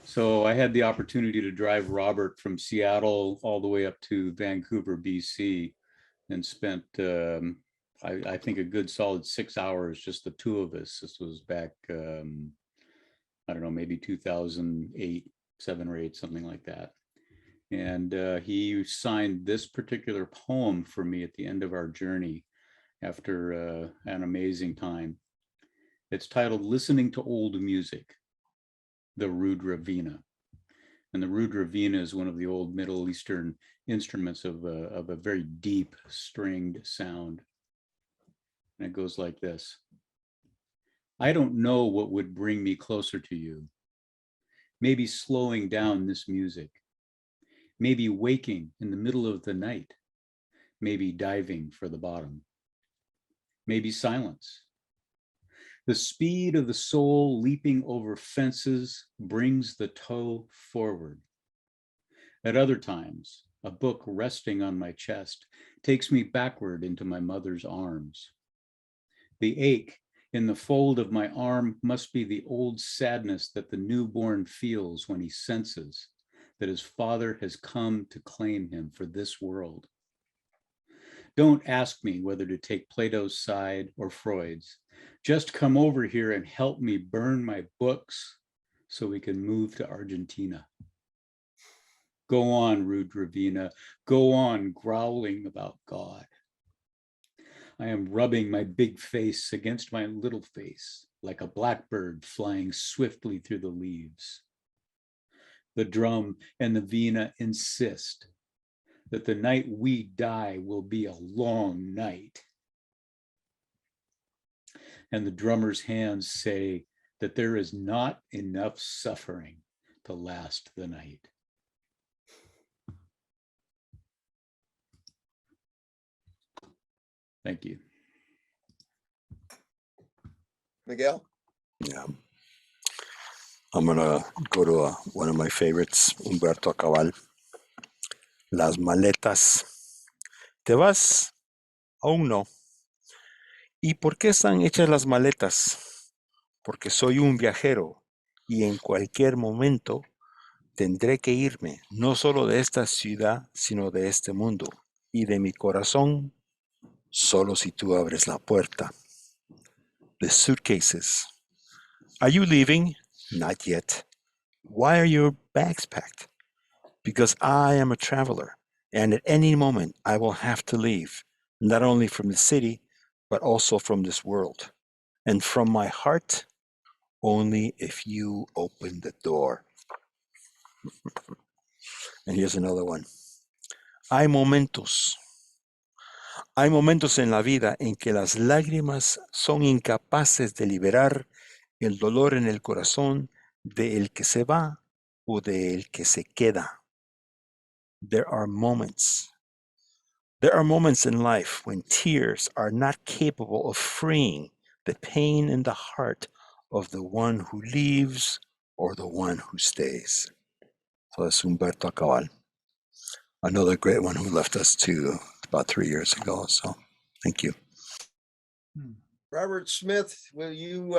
So I had the opportunity to drive Robert from Seattle all the way up to Vancouver, BC, and spent, I think, a good solid 6 hours, just the two of us. This was back, I don't know, maybe 2008, 7 or 8, something like that. And he signed this particular poem for me at the end of our journey after an amazing time. It's titled Listening to Old Music, the Rudravina. And the Rudravina is one of the old Middle Eastern instruments of a very deep stringed sound. And it goes like this. I don't know what would bring me closer to you. Maybe slowing down this music. Maybe waking in the middle of the night. Maybe diving for the bottom. Maybe silence. The speed of the soul leaping over fences brings the toe forward. At other times, a book resting on my chest takes me backward into my mother's arms. The ache in the fold of my arm must be the old sadness that the newborn feels when he senses that his father has come to claim him for this world. Don't ask me whether to take Plato's side or Freud's. Just come over here and help me burn my books so we can move to Argentina. Go on, Rudravina. Go on growling about God. I am rubbing my big face against my little face like a blackbird flying swiftly through the leaves. The drum and the vina insist that the night we die will be a long night. And the drummer's hands say that there is not enough suffering to last the night. Thank you. Miguel? Yeah. I'm gonna go to one of my favorites, Humberto Cabal. Las maletas. ¿Te vas? Aún no. ¿Y por qué están hechas las maletas? Porque soy un viajero y en cualquier momento tendré que irme, no solo de esta ciudad, sino de este mundo y de mi corazón, solo si tú abres la puerta. The suitcases. Are you leaving? Not yet. Why are your bags packed? Because I am a traveler, and at any moment I will have to leave, not only from the city, but also from this world. And from my heart, only if you open the door. And here's another one. Hay momentos en la vida en que las lágrimas son incapaces de liberar el dolor en el corazón de el que se va o de el que se queda. There are moments in life when tears are not capable of freeing the pain in the heart of the one who leaves or the one who stays. So that's Humberto Cabal, another great one who left us too about 3 years ago. So thank you. Robert Smyth, will you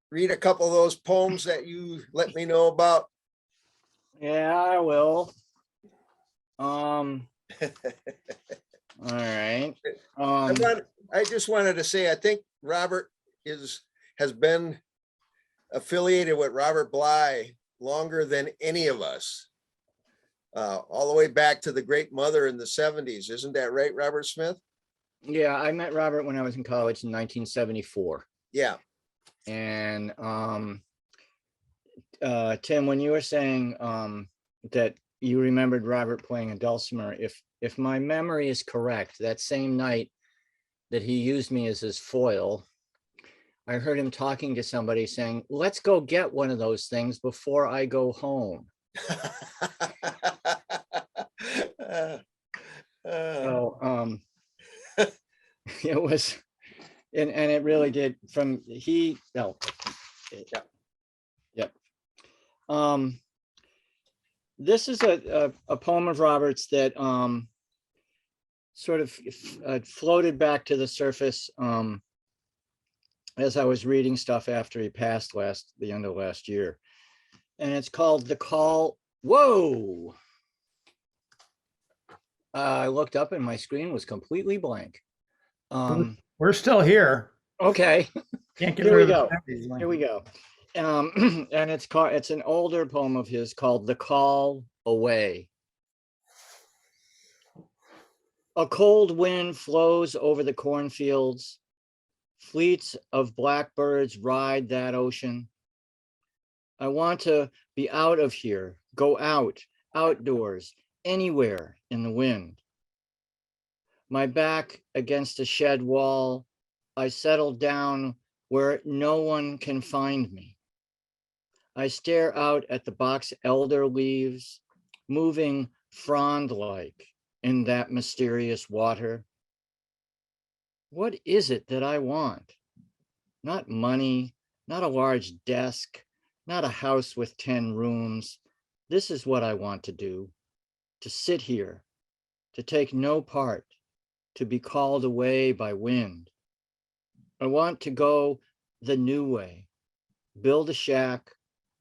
read a couple of those poems that you let me know about? Yeah, I will. All right. I just wanted to say, I think Robert has been affiliated with Robert Bly longer than any of us, all the way back to the Great Mother in the 70s. Isn't that right, Robert Smyth? Yeah, I met Robert when I was in college in 1974. Yeah. And Tim, when you were saying that you remembered Robert playing a dulcimer, if my memory is correct, that same night that he used me as his foil, I heard him talking to somebody saying, let's go get one of those things before I go home. So it was, and it really did this is a poem of Robert's that sort of floated back to the surface as I was reading stuff after he passed the end of last year. And it's called The Call. Whoa. I looked up and my screen was completely blank. We're still here. Okay, Can't get here we rid of go. that easily. Here we go. And it's an older poem of his called The Call Away. A cold wind flows over the cornfields. Fleets of blackbirds ride that ocean. I want to be out of here, go out, outdoors, anywhere in the wind. My back against a shed wall, I settle down where no one can find me. I stare out at the box elder leaves, moving frond-like in that mysterious water. What is it that I want? Not money, not a large desk, not a house with 10 rooms. This is what I want to do, to sit here, to take no part, to be called away by wind. I want to go the new way, build a shack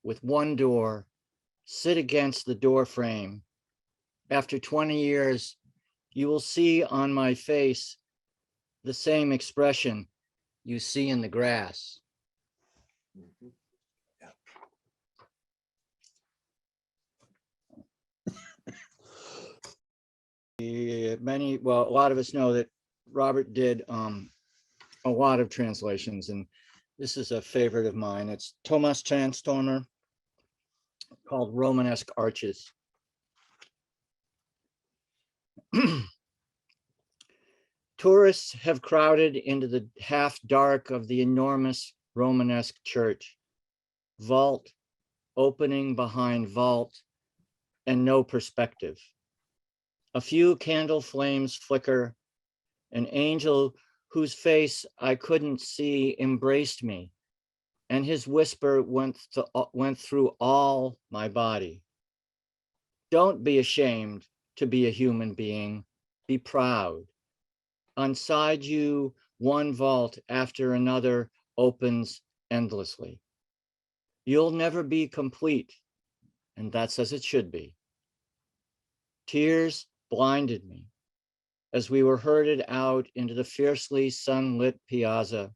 with one door, sit against the door frame. After 20 years, you will see on my face the same expression you see in the grass. Mhm. A lot of us know that Robert did a lot of translations, and this is a favorite of mine. It's Thomas Transtormer, called Romanesque Arches. Tourists have crowded into the half dark of the enormous Romanesque church. Vault, opening behind vault, and no perspective. A few candle flames flicker. An angel whose face I couldn't see embraced me, and his whisper went through all my body. Don't be ashamed to be a human being. Be proud. Inside you, one vault after another opens endlessly. You'll never be complete, and that's as it should be. Tears blinded me as we were herded out into the fiercely sunlit piazza,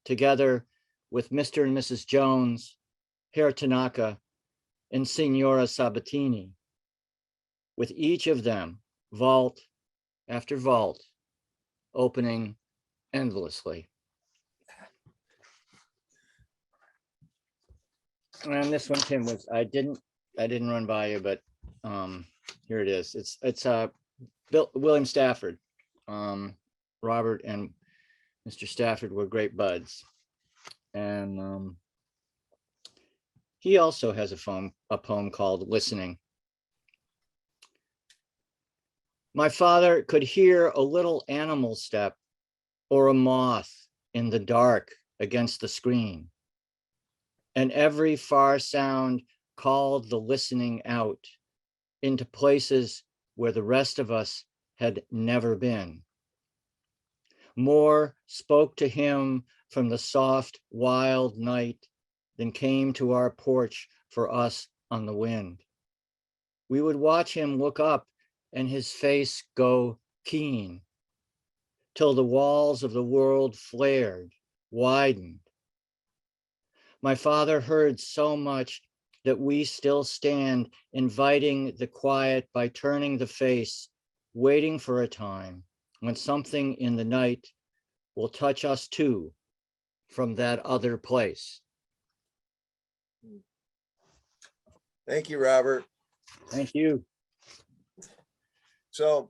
together with Mr. and Mrs. Jones, Herr Tanaka, and Signora Sabatini. With each of them, vault after vault, opening endlessly. And this one, Tim, was I didn't run by you, but here it is. It's William Stafford. Robert and Mr. Stafford were great buds, and he also has a poem called Listening. My father could hear a little animal step or a moth in the dark against the screen, and every far sound called the listening out into places where the rest of us had never been. More spoke to him from the soft, wild night than came to our porch for us on the wind. We would watch him look up and his face go keen, till the walls of the world flared, widened. My father heard so much that we still stand, inviting the quiet by turning the face, waiting for a time when something in the night will touch us too from that other place. Thank you, Robert. Thank you. So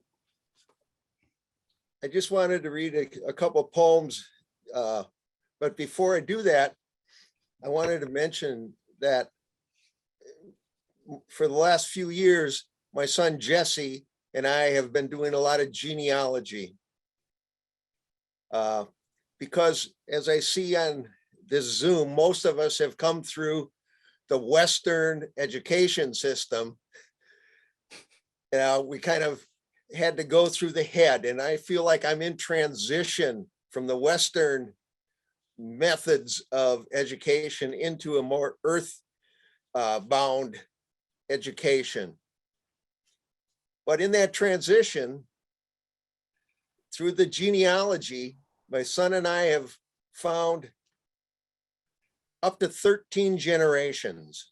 I just wanted to read a couple of poems, but before I do that, I wanted to mention that for the last few years, my son Jesse and I have been doing a lot of genealogy. Because as I see on this Zoom, most of us have come through the Western education system. We kind of had to go through the head, and I feel like I'm in transition from the Western methods of education into a more earth-bound education. But in that transition, through the genealogy, my son and I have found up to 13 generations.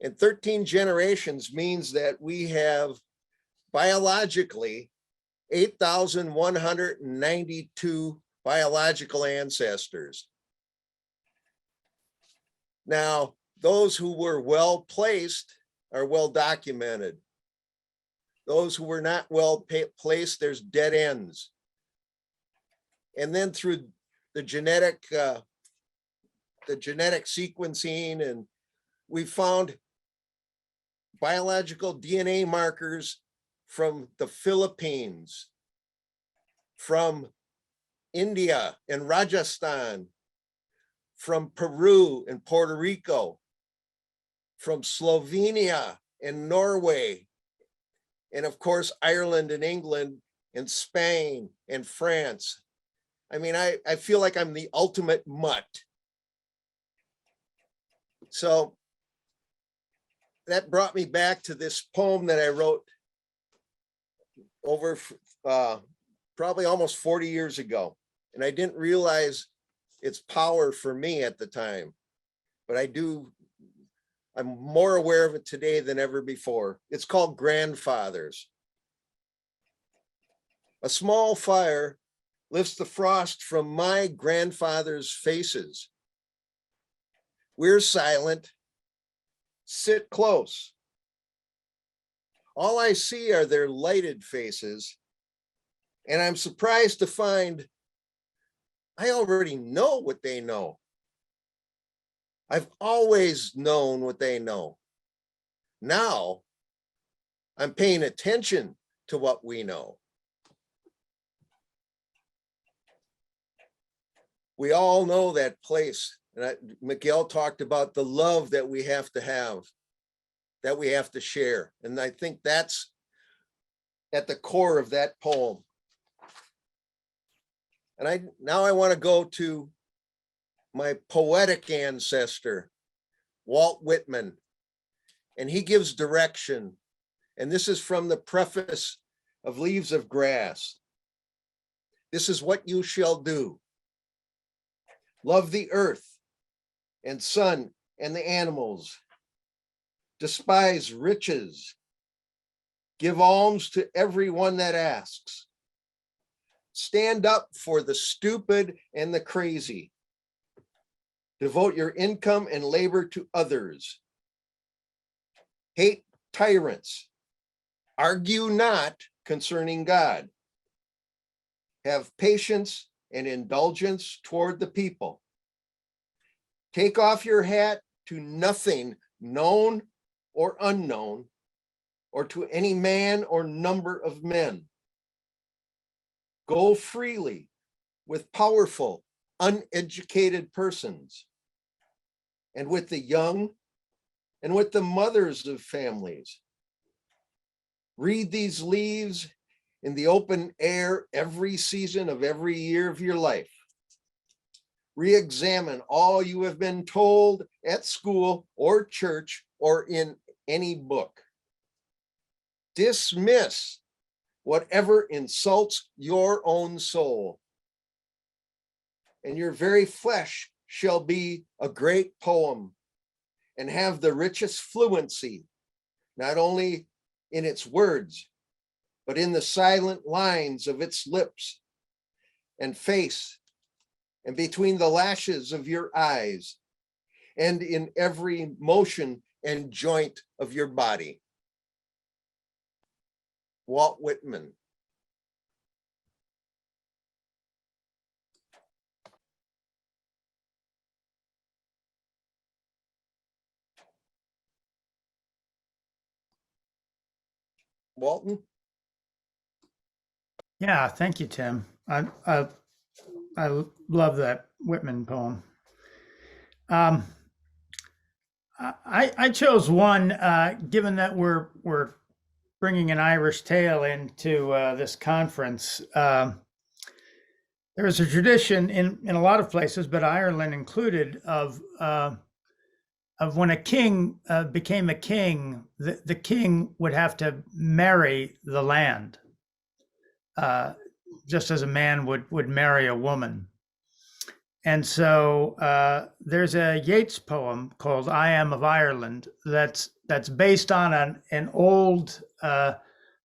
And 13 generations means that we have biologically 8,192 biological ancestors. Now, those who were well placed are well documented. Those who were not well placed, there's dead ends. And then through the genetic sequencing, and we found biological DNA markers from the Philippines, from India and Rajasthan, from Peru and Puerto Rico, from Slovenia and Norway, and of course, Ireland and England and Spain and France. I mean, I feel like I'm the ultimate mutt. So that brought me back to this poem that I wrote over probably almost 40 years ago. And I didn't realize its power for me at the time, but I'm more aware of it today than ever before. It's called Grandfathers. A small fire lifts the frost from my grandfather's faces. We're silent, sit close. All I see are their lighted faces, and I'm surprised to find I already know what they know. I've always known what they know. Now I'm paying attention to what we know. We all know that place. And Miguel talked about the love that we have, that we have to share. And I think that's at the core of that poem. And now I want to go to my poetic ancestor, Walt Whitman, and he gives direction. And this is from the preface of Leaves of Grass. This is what you shall do. Love the earth and sun and the animals. Despise riches. Give alms to everyone that asks. Stand up for the stupid and the crazy. Devote your income and labor to others. Hate tyrants. Argue not concerning God. Have patience and indulgence toward the people. Take off your hat to nothing known or unknown, or to any man or number of men. Go freely with powerful, uneducated persons, and with the young, and with the mothers of families. Read these leaves in the open air every season of every year of your life. Re-examine all you have been told at school or church or in any book. Dismiss whatever insults your own soul, and your very flesh shall be a great poem and have the richest fluency, not only in its words, but in the silent lines of its lips and face, and between the lashes of your eyes, and in every motion and joint of your body. Walt Whitman. Walton? Yeah, thank you, Tim. I love that Whitman poem. I chose one, given that we're bringing an Irish tale into this conference. There is a tradition in a lot of places, but Ireland included, of when a king became a king, the king would have to marry the land, just as a man would marry a woman. And so there's a Yeats poem called "I Am of Ireland" that's based on an old.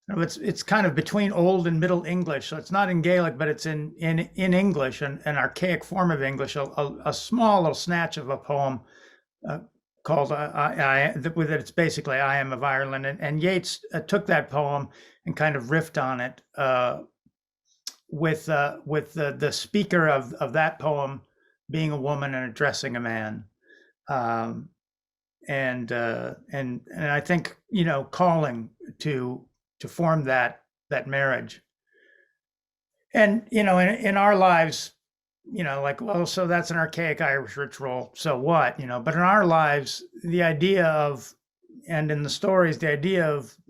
It's kind of between Old and Middle English, so it's not in Gaelic, but it's in English, an archaic form of English, a small little snatch of a poem called with it. It's basically "I Am of Ireland," and Yeats took that poem and kind of riffed on it with the speaker of that poem being a woman and addressing a man, and I think, calling to form that marriage. And in our lives, like, well, so that's an archaic Irish ritual, so what? But in our lives, the idea of, and in the stories, the idea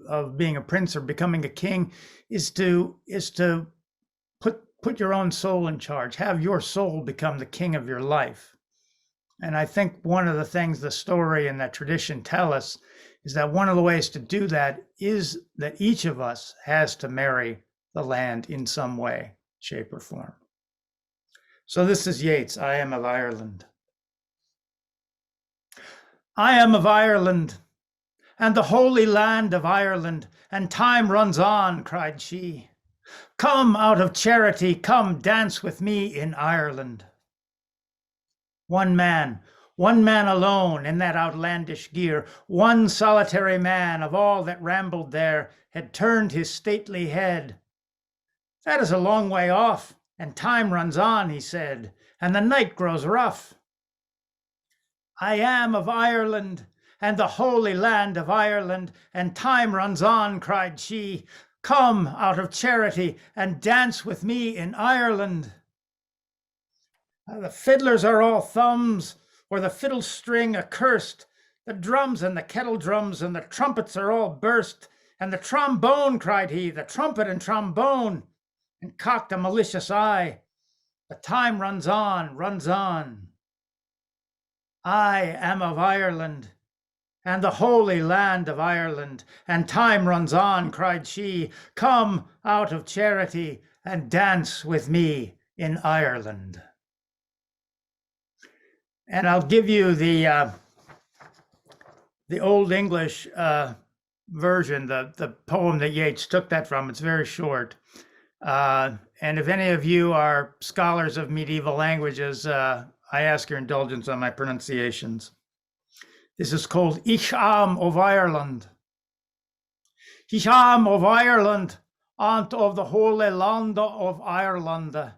of being a prince or becoming a king is to put your own soul in charge, have your soul become the king of your life. And I think one of the things the story and that tradition tell us is that one of the ways to do that is that each of us has to marry the land in some way, shape, or form. So this is Yeats, "I Am of Ireland." I am of Ireland, and the holy land of Ireland, and time runs on, cried she. Come out of charity, come dance with me in Ireland. One man alone in that outlandish gear, one solitary man of all that rambled there, had turned his stately head. That is a long way off, and time runs on, he said, and the night grows rough. I am of Ireland, and the holy land of Ireland, and time runs on, cried she. Come out of charity and dance with me in Ireland. The fiddlers are all thumbs, or the fiddle string accursed. The drums and the kettle drums and the trumpets are all burst. And the trombone, cried he, the trumpet and trombone, and cocked a malicious eye. The time runs on, runs on. I am of Ireland, and the holy land of Ireland, and time runs on, cried she. Come out of charity and dance with me in Ireland. And I'll give you the Old English version, the poem that Yeats took that from. It's very short. And if any of you are scholars of medieval languages, I ask your indulgence on my pronunciations. This is called Ich am of Ireland. Ich am of Ireland, and of the holy land of Ireland.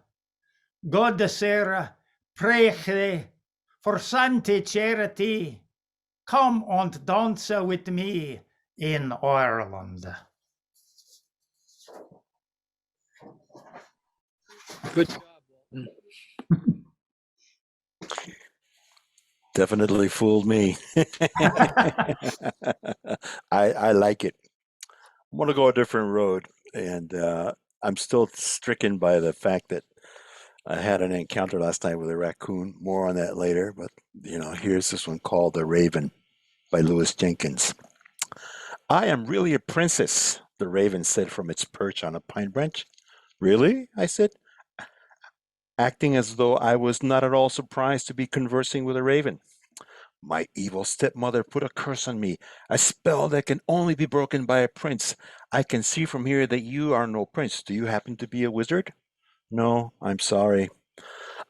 God desire, pray for Santa charity, come and dance with me in Ireland. Good job, Walton. Definitely fooled me. I like it. I'm going to go a different road, and I'm still stricken by the fact that I had an encounter last night with a raccoon. More on that later, but here's this one called "The Raven" by Lewis Jenkins. I am really a princess, the raven said from its perch on a pine branch. Really? I said, acting as though I was not at all surprised to be conversing with a raven. My evil stepmother put a curse on me, a spell that can only be broken by a prince. I can see from here that you are no prince. Do you happen to be a wizard? No, I'm sorry.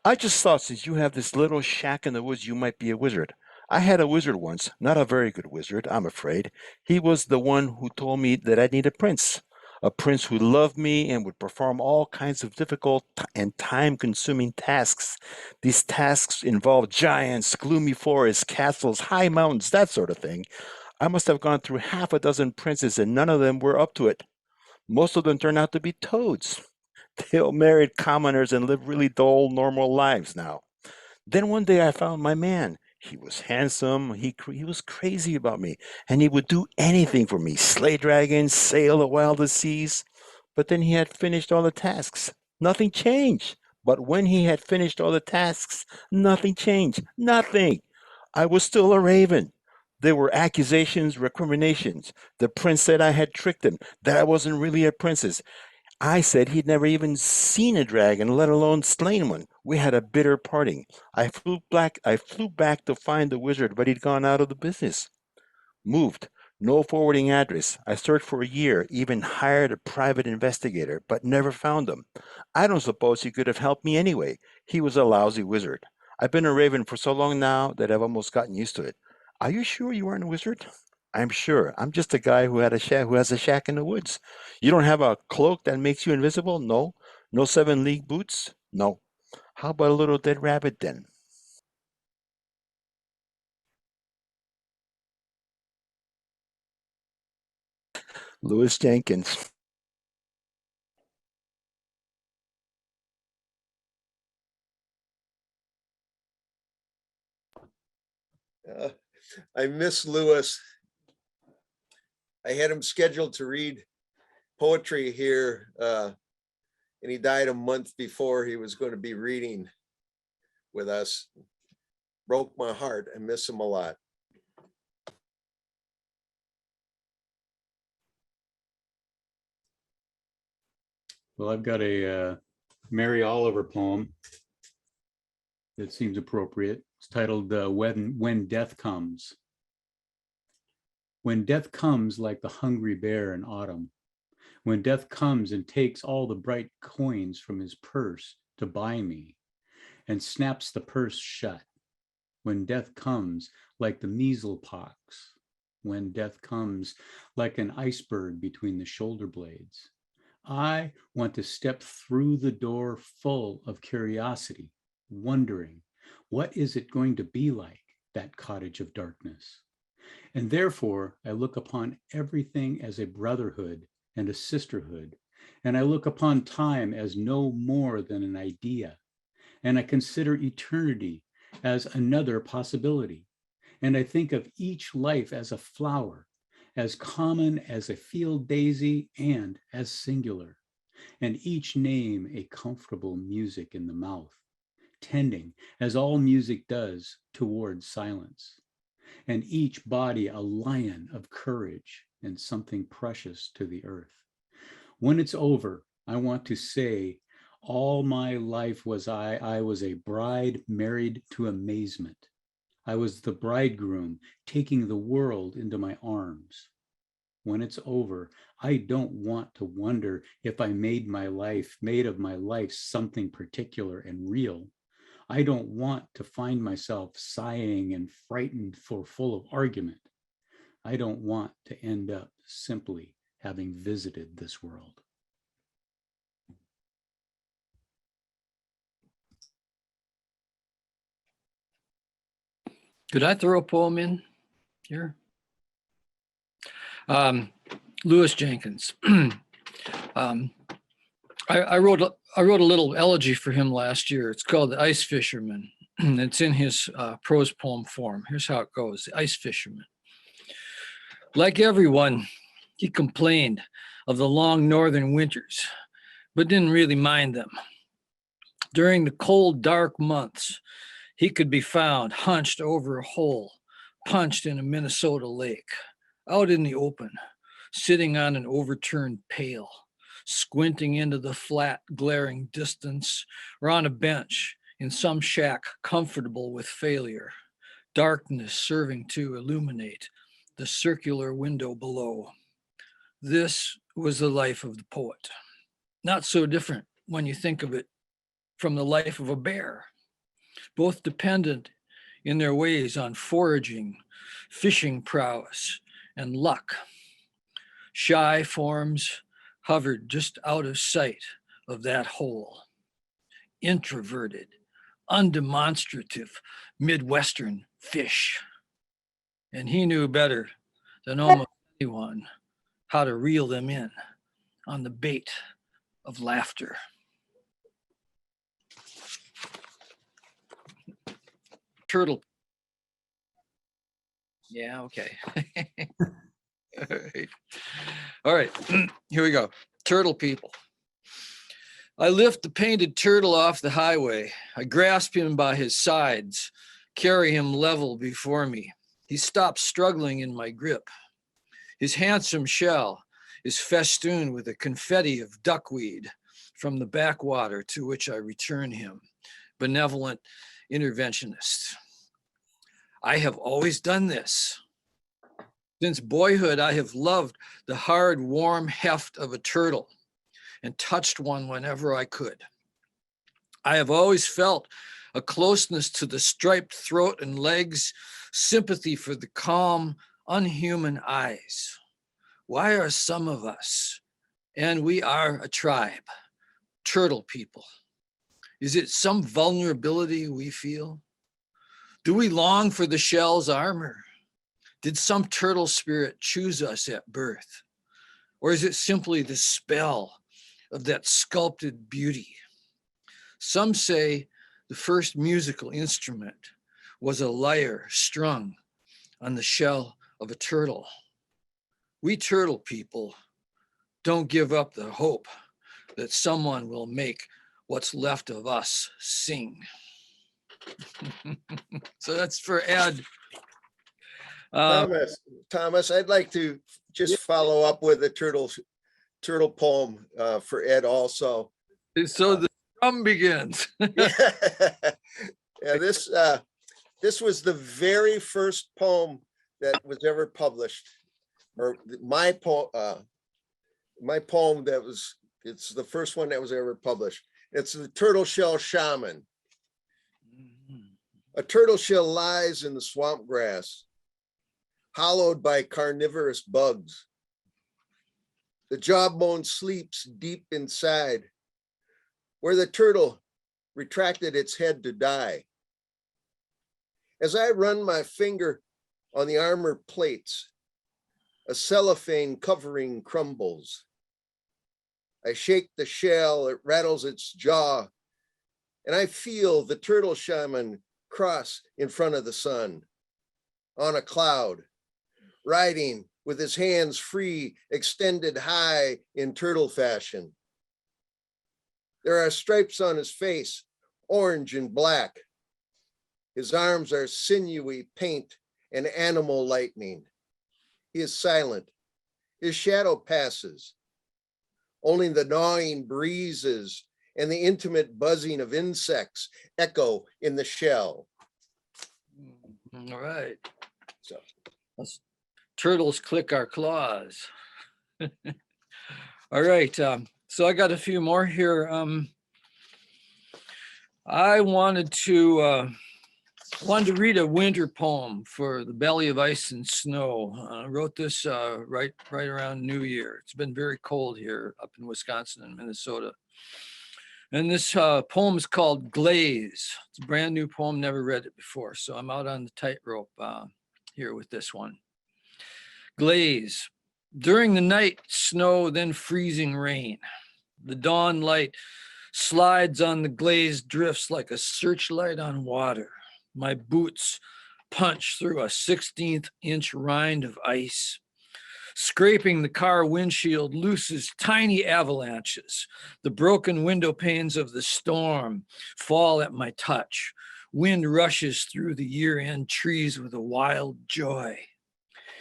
I just thought since you have this little shack in the woods, you might be a wizard. I had a wizard once, not a very good wizard, I'm afraid. He was the one who told me that I need a prince who loved me and would perform all kinds of difficult and time-consuming tasks. These tasks involved giants, gloomy forests, castles, high mountains, that sort of thing. I must have gone through half a dozen princes, and none of them were up to it. Most of them turned out to be toads. They all married commoners and lived really dull, normal lives now. Then one day I found my man. He was handsome, he was crazy about me, and he would do anything for me, slay dragons, sail the wildest seas. But then he had finished all the tasks. Nothing changed. But when he had finished all the tasks, nothing changed. Nothing. I was still a raven. There were accusations, recriminations. The prince said I had tricked him, that I wasn't really a princess. I said he'd never even seen a dragon, let alone slain one. We had a bitter parting. I flew back to find the wizard, but he'd gone out of the business. Moved. No forwarding address. I searched for a year, even hired a private investigator, but never found him. I don't suppose he could have helped me anyway. He was a lousy wizard. I've been a raven for so long now that I've almost gotten used to it. Are you sure you aren't a wizard? I'm sure. I'm just a guy who has a shack in the woods. You don't have a cloak that makes you invisible? No. No 7 league boots? No. How about a little dead rabbit then? Louis Jenkins. I miss Lewis. I had him scheduled to read poetry here, and he died a month before he was going to be reading with us. Broke my heart. I miss him a lot. Well, I've got a Mary Oliver poem that seems appropriate. It's titled When Death Comes. When death comes like the hungry bear in autumn, when death comes and takes all the bright coins from his purse to buy me and snaps the purse shut, when death comes like the measles pox, when death comes like an iceberg between the shoulder blades, I want to step through the door full of curiosity, wondering, what is it going to be like, that cottage of darkness? And therefore, I look upon everything as a brotherhood and a sisterhood, and I look upon time as no more than an idea, and I consider eternity as another possibility, and I think of each life as a flower, as common as a field daisy and as singular, and each name a comfortable music in the mouth, tending, as all music does, towards silence, and each body a lion of courage and something precious to the earth. When it's over, I want to say, all my life I was a bride married to amazement. I was the bridegroom taking the world into my arms. When it's over, I don't want to wonder if I made of my life something particular and real. I don't want to find myself sighing and frightened for full of argument. I don't want to end up simply having visited this world. Could I throw a poem in here? Louis Jenkins. I wrote a little elegy for him last year. It's called The Ice Fisherman. It's in his prose poem form. Here's how it goes. The Ice Fisherman. Like everyone, he complained of the long northern winters, but didn't really mind them. During the cold, dark months, he could be found hunched over a hole, punched in a Minnesota lake, out in the open, sitting on an overturned pail, squinting into the flat, glaring distance, or on a bench in some shack comfortable with failure, darkness serving to illuminate the circular window below. This was the life of the poet. Not so different when you think of it from the life of a bear, both dependent in their ways on foraging, fishing prowess, and luck. Shy forms hovered just out of sight of that hole. Introverted, undemonstrative Midwestern fish. And he knew better than almost anyone how to reel them in on the bait of laughter. Turtle. Yeah, okay. All right, here we go. Turtle people. I lift the painted turtle off the highway. I grasp him by his sides, carry him level before me. He stops struggling in my grip. His handsome shell is festooned with a confetti of duckweed from the backwater to which I return him, benevolent interventionist. I have always done this. Since boyhood, I have loved the hard, warm heft of a turtle and touched one whenever I could. I have always felt a closeness to the striped throat and legs, sympathy for the calm, unhuman eyes. Why are some of us, and we are a tribe, turtle people? Is it some vulnerability we feel? Do we long for the shell's armor? Did some turtle spirit choose us at birth? Or is it simply the spell of that sculpted beauty? Some say the first musical instrument was a lyre strung on the shell of a turtle. We turtle people don't give up the hope that someone will make what's left of us sing. So that's for Ed. Thomas, I'd like to just follow up with a turtle poem for Ed also. So the drum begins. Yeah, this was the very first poem that was ever published, or my poem it's the first one that was ever published. It's the Turtle Shell Shaman. A turtle shell lies in the swamp grass, hollowed by carnivorous bugs. The jawbone sleeps deep inside, where the turtle retracted its head to die. As I run my finger on the armor plates, a cellophane covering crumbles. I shake the shell, it rattles its jaw, and I feel the turtle shaman cross in front of the sun on a cloud, riding with his hands free, extended high in turtle fashion. There are stripes on his face, orange and black. His arms are sinewy paint and animal lightning. He is silent. His shadow passes. Only the gnawing breezes and the intimate buzzing of insects echo in the shell. All right. So Us turtles click our claws. All right. So I got a few more here. I wanted to read a winter poem for the belly of ice and snow. I wrote this right around New Year. It's been very cold here up in Wisconsin and Minnesota. And this poem is called Glaze. It's a brand new poem, never read it before. So I'm out on the tightrope here with this one. Glaze. During the night, snow, then freezing rain. The dawn light slides on the glazed drifts like a searchlight on water. My boots punch through a 16th-inch rind of ice. Scraping the car windshield looses tiny avalanches. The broken window panes of the storm fall at my touch. Wind rushes through the year-end trees with a wild joy.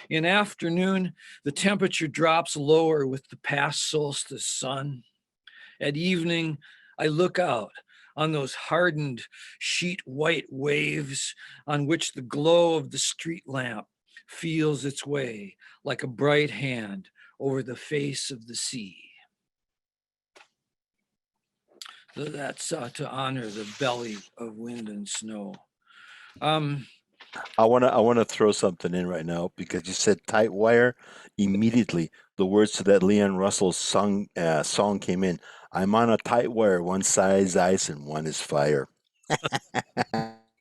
In afternoon, the temperature drops lower with the past solstice sun. At evening, I look out on those hardened sheet white waves on which the glow of the street lamp feels its way like a bright hand over the face of the sea. So that's to honor the belly of wind and snow. I wanna throw something in right now because you said tight wire. Immediately, the words to that Leon Russell song came in. I'm on a tight wire. One side's ice and one is fire.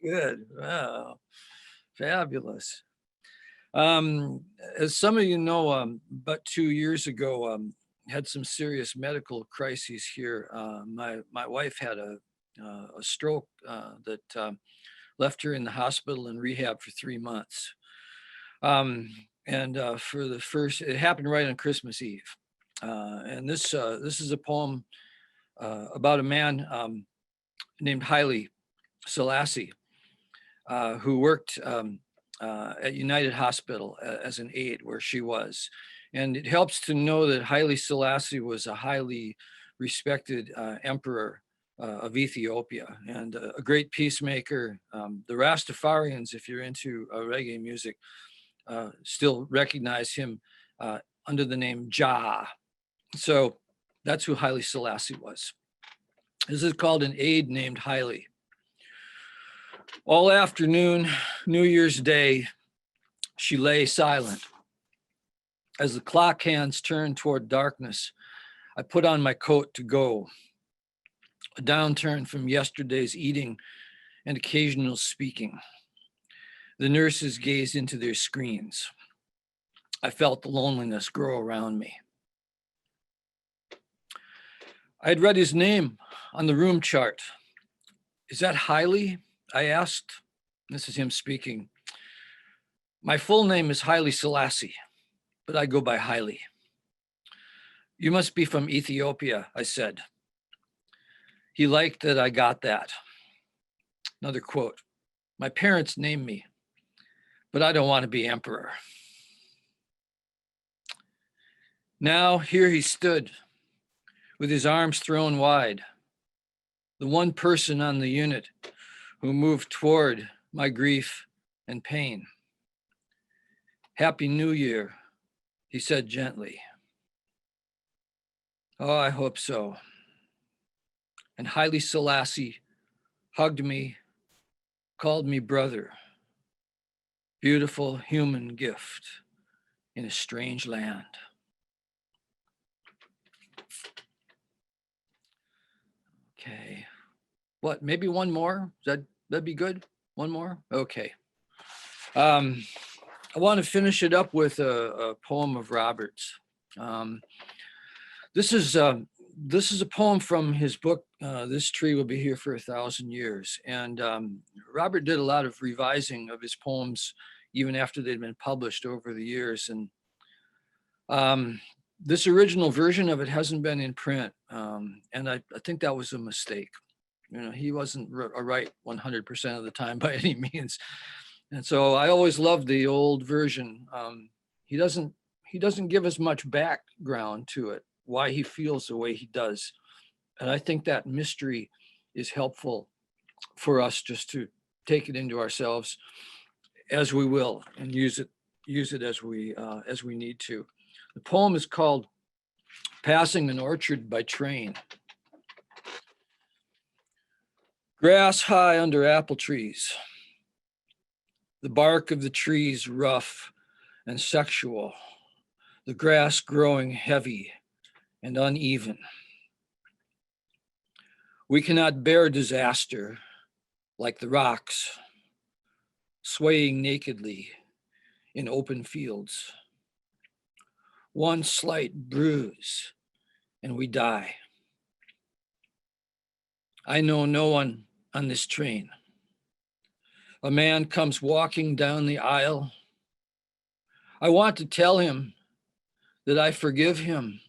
Good. Wow. Fabulous. As some of you know, about 2 years ago, had some serious medical crises here. My wife had a stroke that left her in the hospital and rehab for 3 months. It happened right on Christmas Eve. And this is a poem about a man named Haile Selassie, who worked at United Hospital as an aide where she was. And it helps to know that Haile Selassie was a highly respected emperor of Ethiopia and a great peacemaker. The Rastafarians, if you're into reggae music, still recognize him under the name Jah. So that's who Haile Selassie was. This is called an aide named Haile. All afternoon, New Year's Day, she lay silent. As the clock hands turned toward darkness, I put on my coat to go. A downturn from yesterday's eating and occasional speaking. The nurses gazed into their screens. I felt the loneliness grow around me. I had read his name on the room chart. Is that Haile? I asked. This is him speaking. My full name is Haile Selassie, but I go by Haile. You must be from Ethiopia, I said. He liked that I got that. Another quote. My parents named me, but I don't want to be emperor. Now here he stood with his arms thrown wide, the one person on the unit who moved toward my grief and pain. Happy New Year, he said gently. Oh, I hope so. And Haile Selassie hugged me, called me brother. Beautiful human gift in a strange land. Okay. What, maybe one more? That'd be good? One more? Okay. I want to finish it up with a poem of Robert's. This is a poem from his book, This Tree Will Be Here for 1,000 Years. And Robert did a lot of revising of his poems even after they'd been published over the years. And this original version of it hasn't been in print. And I think that was a mistake. You know, he wasn't right 100% of the time by any means. And so I always loved the old version. He doesn't give us much background to it, why he feels the way he does. And I think that mystery is helpful for us just to take it into ourselves as we will and use it as we need to. The poem is called Passing an Orchard by Train. Grass high under apple trees. The bark of the trees rough and sexual. The grass growing heavy and uneven. We cannot bear disaster like the rocks, swaying nakedly in open fields. One slight bruise and we die. I know no one on this train. A man comes walking down the aisle. I want to tell him that I forgive him,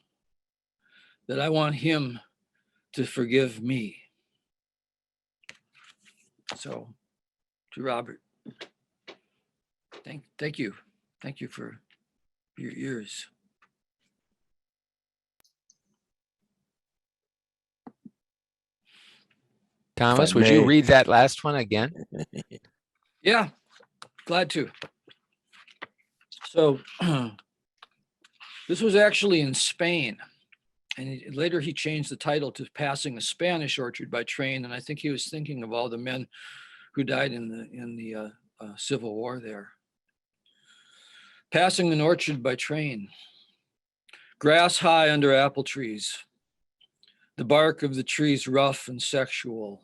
that I want him to forgive me. So, to Robert, thank you. Thank you for your ears. Thomas, I would you may. read that last one again? Yeah, glad to. So, this was actually in Spain. And later he changed the title to Passing a Spanish Orchard by Train. And I think he was thinking of all the men who died in the Civil War there. Passing an orchard by train. Grass high under apple trees. The bark of the trees rough and sexual.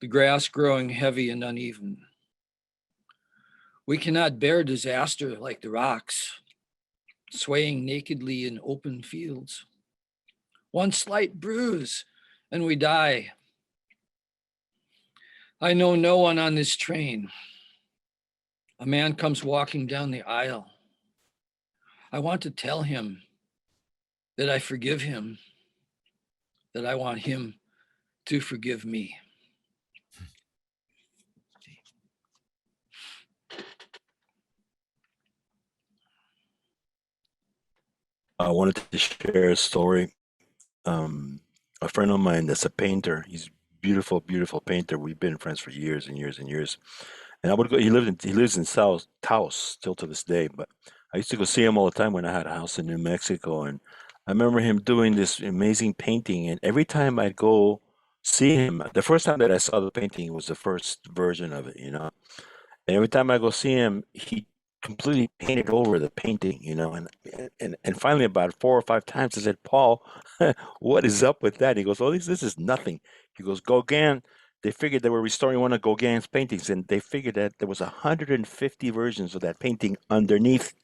The grass growing heavy and uneven. We cannot bear disaster like the rocks, swaying nakedly in open fields. One slight bruise and we die. I know no one on this train. A man comes walking down the aisle. I want to tell him that I forgive him, that I want him to forgive me. I wanted to share a story. A friend of mine that's a painter. He's beautiful, beautiful painter. We've been friends for years and years and years. And I would go. He lives in South Taos still to this day. But I used to go see him all the time when I had a house in New Mexico. And I remember him doing this amazing painting. And every time I'd go see him, the first time that I saw the painting was the first version of it, you know. And every time I go see him, he completely painted over the painting, you know. And finally, about 4 or 5 times, I said, "Paul, what is up with that?" He goes, "Oh, this is nothing." He goes, "Gauguin." They figured they were restoring one of Gauguin's paintings, and they figured that there was 150 versions of that painting underneath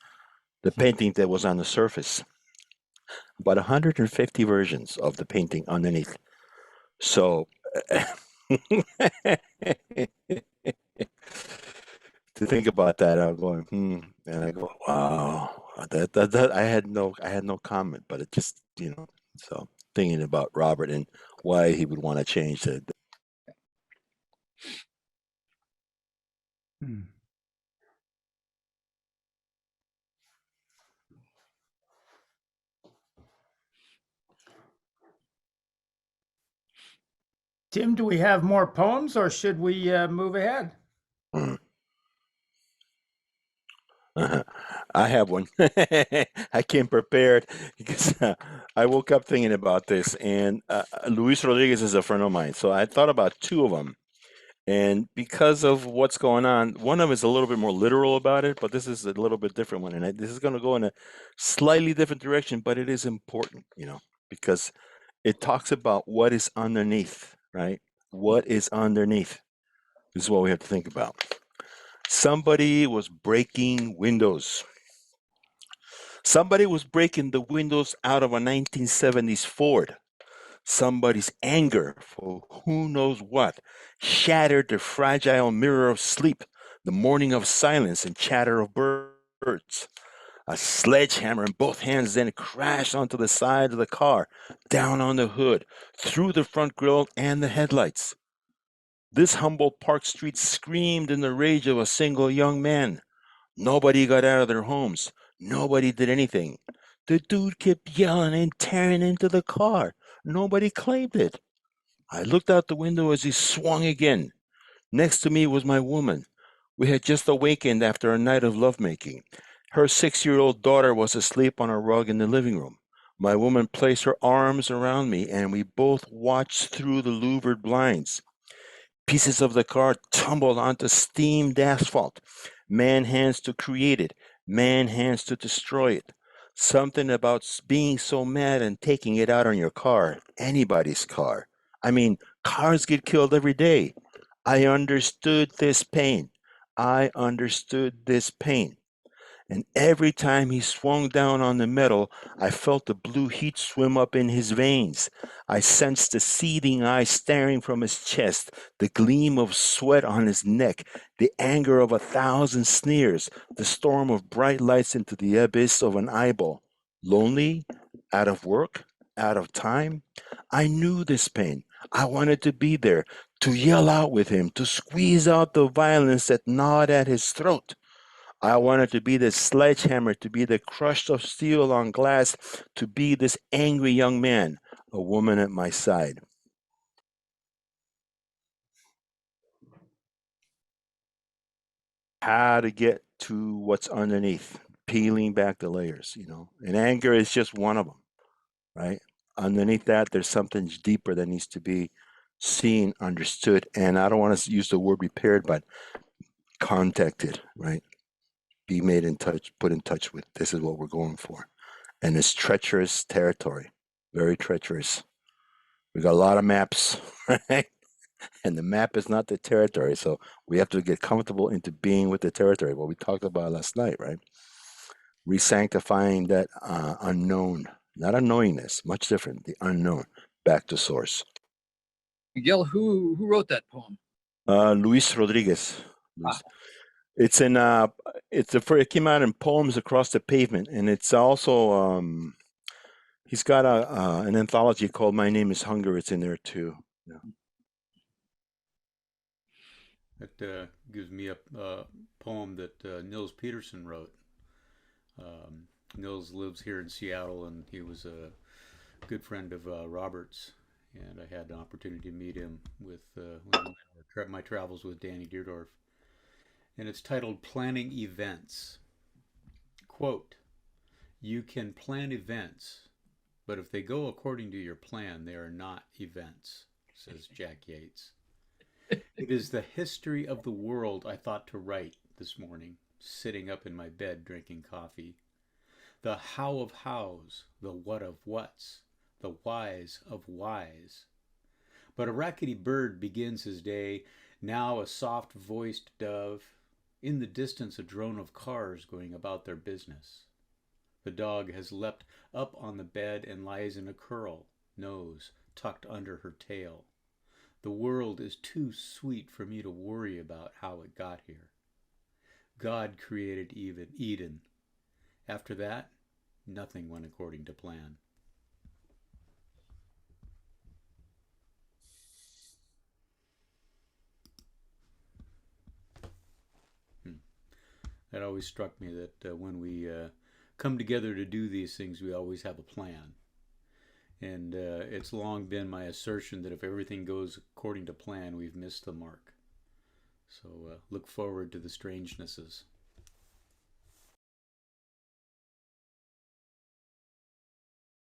the painting that was on the surface. About 150 versions of the painting underneath. So. To think about that, I'm going, and I go, wow, that I had no comment, but it just, you know, so thinking about Robert and why he would want to change it. Hmm. Tim, do we have more poems or should we move ahead? Hmm. I have one. I came prepared because I woke up thinking about this, and Luis Rodriguez is a friend of mine, so I thought about two of them. And because of what's going on, one of them is a little bit more literal about it, but this is a little bit different one. And this is going to go in a slightly different direction, but it is important, you know, because it talks about what is underneath, right? What is underneath? This is what we have to think about. Somebody was breaking windows. Somebody was breaking the windows out of a 1970s Ford. Somebody's anger for who knows what shattered the fragile mirror of sleep, the morning of silence and chatter of birds. A sledgehammer in both hands then crashed onto the side of the car, down on the hood, through the front grille and the headlights. This humble Park Street screamed in the rage of a single young man. Nobody got out of their homes. Nobody did anything. The dude kept yelling and tearing into the car. Nobody claimed it. I looked out the window as he swung again. Next to me was my woman. We had just awakened after a night of lovemaking. Her 6-year-old daughter was asleep on a rug in the living room. My woman placed her arms around me, and we both watched through the louvered blinds. Pieces of the car tumbled onto steamed asphalt. Man hands to create it, man hands to destroy it. Something about being so mad and taking it out on your car, anybody's car. I mean, cars get killed every day. I understood this pain. I understood this pain. And every time he swung down on the metal, I felt the blue heat swim up in his veins. I sensed the seething eyes staring from his chest, the gleam of sweat on his neck, the anger of 1,000 sneers, the storm of bright lights into the abyss of an eyeball. Lonely, out of work, out of time. I knew this pain. I wanted to be there, to yell out with him, to squeeze out the violence that gnawed at his throat. I wanted to be this sledgehammer, to be the crushed of steel on glass, to be this angry young man, a woman at my side. How to get to what's underneath, peeling back the layers, you know. And anger is just one of them, right? Underneath that, there's something deeper that needs to be seen, understood, and I don't want to use the word repaired, but contacted, right? Be made in touch, put in touch with. This is what we're going for. And it's treacherous territory, very treacherous. We got a lot of maps, right? And the map is not the territory. So we have to get comfortable into being with the territory, what we talked about last night, right? Re-sanctifying that unknown, not unknowingness, much different, the unknown, back to source. Miguel, who wrote that poem? Luis Rodriguez. It's in it came out in Poems Across the Pavement, and it's also He's got an anthology called My Name is Hunger. It's in there too. That gives me a poem that Nils Peterson wrote. Nils lives here in Seattle, and he was a good friend of Robert's. And I had the opportunity to meet him with my travels with Danny Deerdorf. And it's titled Planning Events. Quote, "You can plan events, but if they go according to your plan, they are not events," says Jack Yates. It is the history of the world I thought to write this morning, sitting up in my bed drinking coffee. The how of hows, the what of whats, the whys of whys. But a rackety bird begins his day, now a soft-voiced dove, in the distance a drone of cars going about their business. The dog has leapt up on the bed and lies in a curl, nose tucked under her tail. The world is too sweet for me to worry about how it got here. God created Eden. After that, nothing went according to plan. That always struck me that when we come together to do these things, we always have a plan. And it's long been my assertion that if everything goes according to plan, we've missed the mark. So look forward to the strangenesses.